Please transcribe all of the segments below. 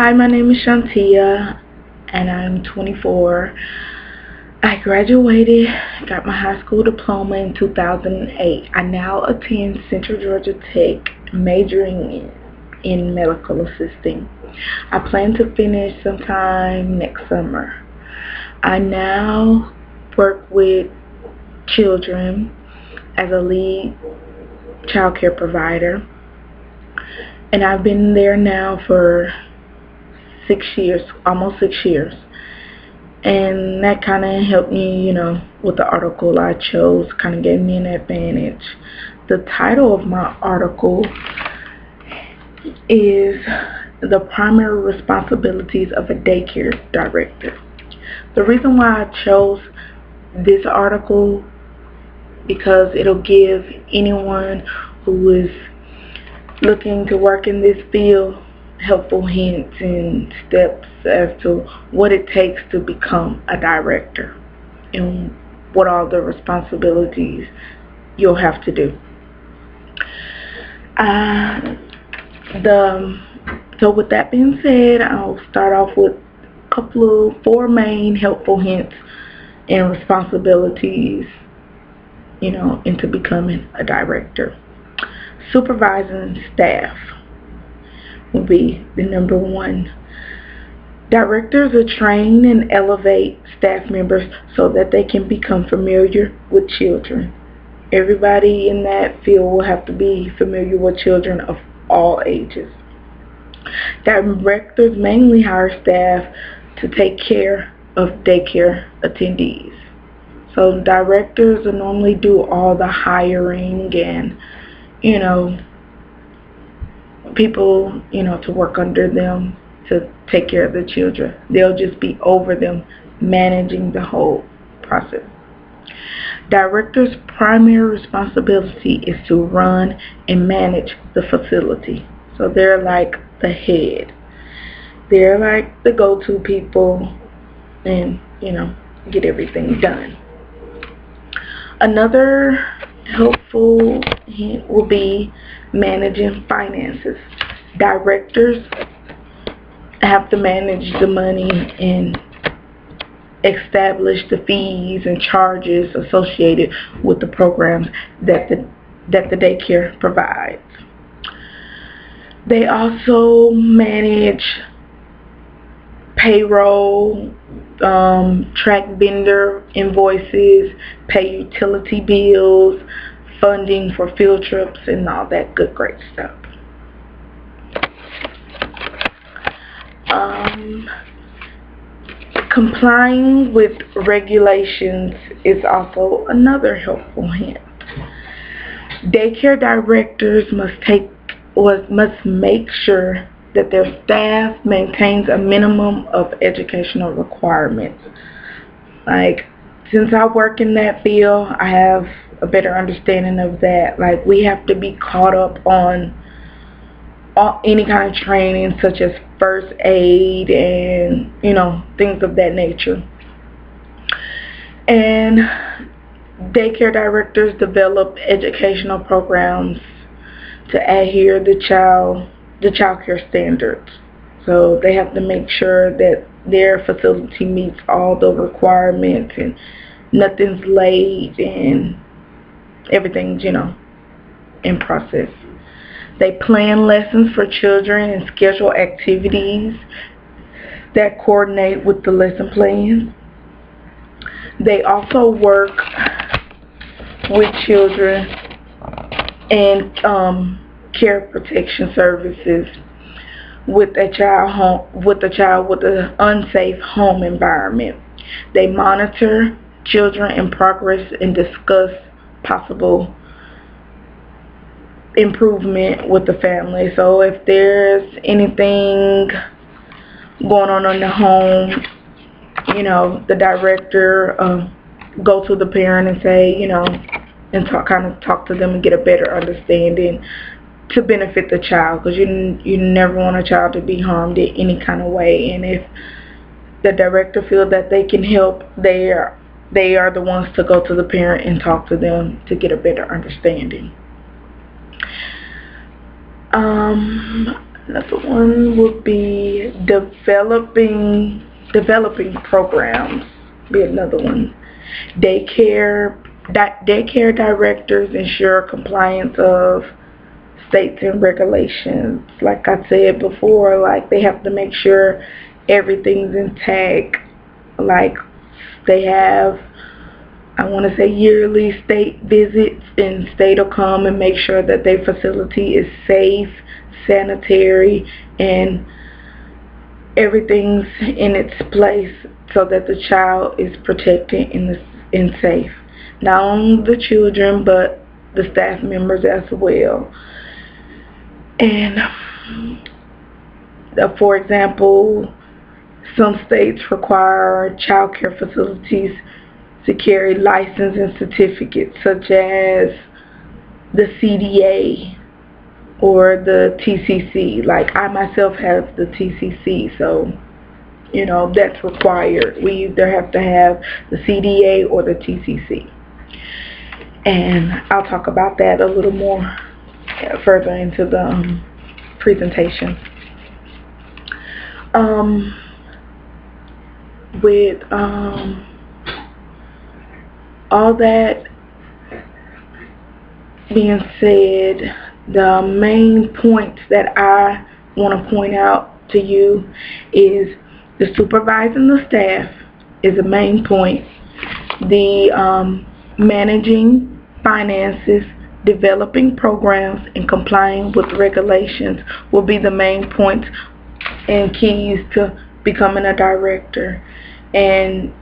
Hi, my name is Shantia, and I'm 24. I graduated, got my high school diploma in 2008. I now attend Central Georgia Tech, majoring in medical assisting. I plan to finish sometime next summer. I now work with children as a lead child care provider, and I've been there now for 6 years, almost 6 years. And that kind of helped me, with the article I chose, kind of gave me an advantage. The title of my article is The Primary Responsibilities of a Daycare Director. The reason why I chose this article, because it'll give anyone who is looking to work in this field helpful hints and steps as to what it takes to become a director and what all the responsibilities you'll have to do. So with that being said, I'll start off with a couple of 4 main helpful hints and responsibilities, into becoming a director. Supervising staff will be the number one. Directors are trained and elevate staff members so that they can become familiar with children. Everybody in that field will have to be familiar with children of all ages. Directors mainly hire staff to take care of daycare attendees. So directors will normally do all the hiring and, people, to work under them to take care of the children. They'll just be over them, managing the whole process. Director's primary responsibility is to run and manage the facility. So they're like the head. They're like the go-to people and, get everything done. Another helpful hint will be managing finances. Directors have to manage the money and establish the fees and charges associated with the programs that the daycare provides. They also manage payroll, track vendor invoices, pay utility bills, funding for field trips, and all that good, great stuff. Complying with regulations is also another helpful hint. Daycare directors must make sure that their staff maintains a minimum of educational requirements. Like, since I work in that field, I have a better understanding of that. Like, we have to be caught up on any kind of training, such as first aid and, things of that nature. And daycare directors develop educational programs to adhere to child care standards. So they have to make sure that their facility meets all the requirements and nothing's late and everything's, in process. They plan lessons for children and schedule activities that coordinate with the lesson plans. They also work with children and care protection services with a child with an unsafe home environment. They monitor children in progress and discuss possible improvement with the family. So if there's anything going on in the home, the director go to the parent and say, and talk to them and get a better understanding to benefit the child, because you never want a child to be harmed in any kind of way. And if the director feels that they can help, they are the ones to go to the parent and talk to them to get a better understanding. Another one would be developing programs. Be another one. Daycare directors ensure compliance of states and regulations. Like I said before, like they have to make sure everything's intact. Like they have, I want to say, yearly state visits, and state will come and make sure that their facility is safe, sanitary, and everything's in its place so that the child is protected and safe. Not only the children, but the staff members as well. And for example, some states require child care facilities to carry license and certificates such as the CDA or the TCC. Like I myself have the TCC, so you know that's required. We either have to have the CDA or the TCC, and I'll talk about that a little more further into the presentation. With all that being said, the main points that I want to point out to you is the supervising the staff is the main point. The managing finances, developing programs, and complying with regulations will be the main points and keys to becoming a director. And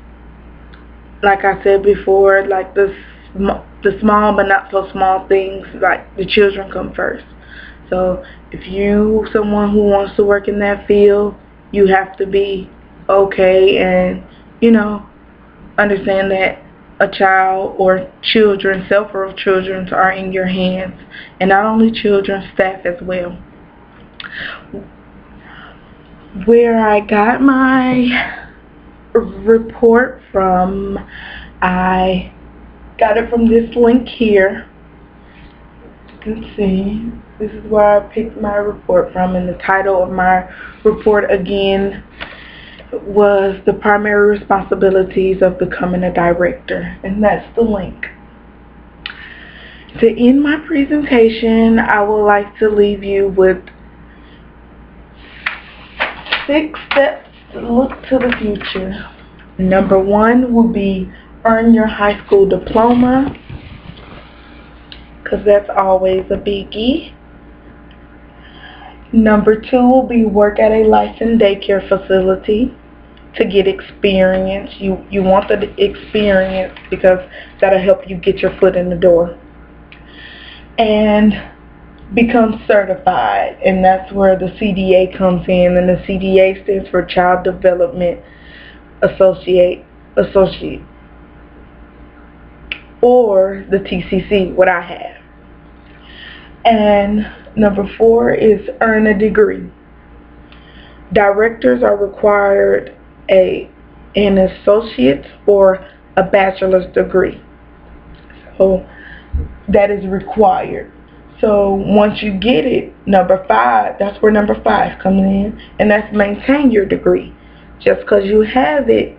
like I said before, like the small but not so small things, like the children come first. So if you someone who wants to work in that field, you have to be okay and understand that a child or children, several children are in your hands, and not only children, staff as well. Where I got my report from, I got it from this link here. You can see this is where I picked my report from, and the title of my report again was The Primary Responsibilities of Becoming a Director, and that's the link. To end my presentation, I would like to leave you with 6 steps to look to the future. Number 1 will be earn your high school diploma, because that's always a biggie. Number 2 will be work at a licensed daycare facility to get experience. You want the experience because that'll help you get your foot in the door. And become certified, and that's where the CDA comes in, and the CDA stands for Child Development Associate, or the TCC, what I have. And number 4 is earn a degree. Directors are required an associate's or a bachelor's degree. So that is required. So once you get it, number 5, that's where number 5 comes in, and that's maintain your degree. Just because you have it,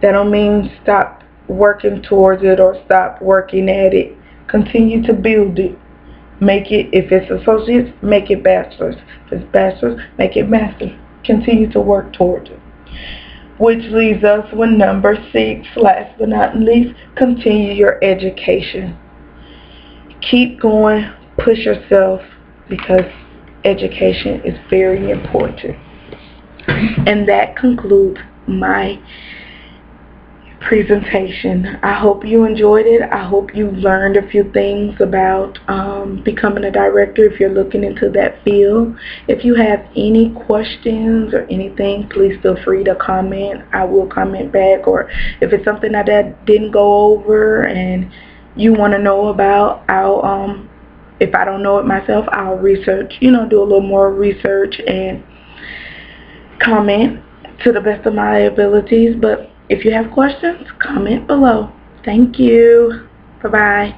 that don't mean stop working towards it or stop working at it. Continue to build it. Make it, if it's associates, make it bachelor's. If it's bachelor's, make it master's. Continue to work towards it. Which leaves us with number 6, last but not least, continue your education. Keep going, push yourself, because education is very important. And that concludes my presentation. I hope you enjoyed it. I hope you learned a few things about becoming a director if you're looking into that field. If you have any questions or anything, please feel free to comment. I will comment back, or if it's something that I didn't go over and you want to know about, I'll if I don't know it myself, I'll research, do a little more research and comment to the best of my abilities. But if you have questions, comment below. Thank you. Bye-bye.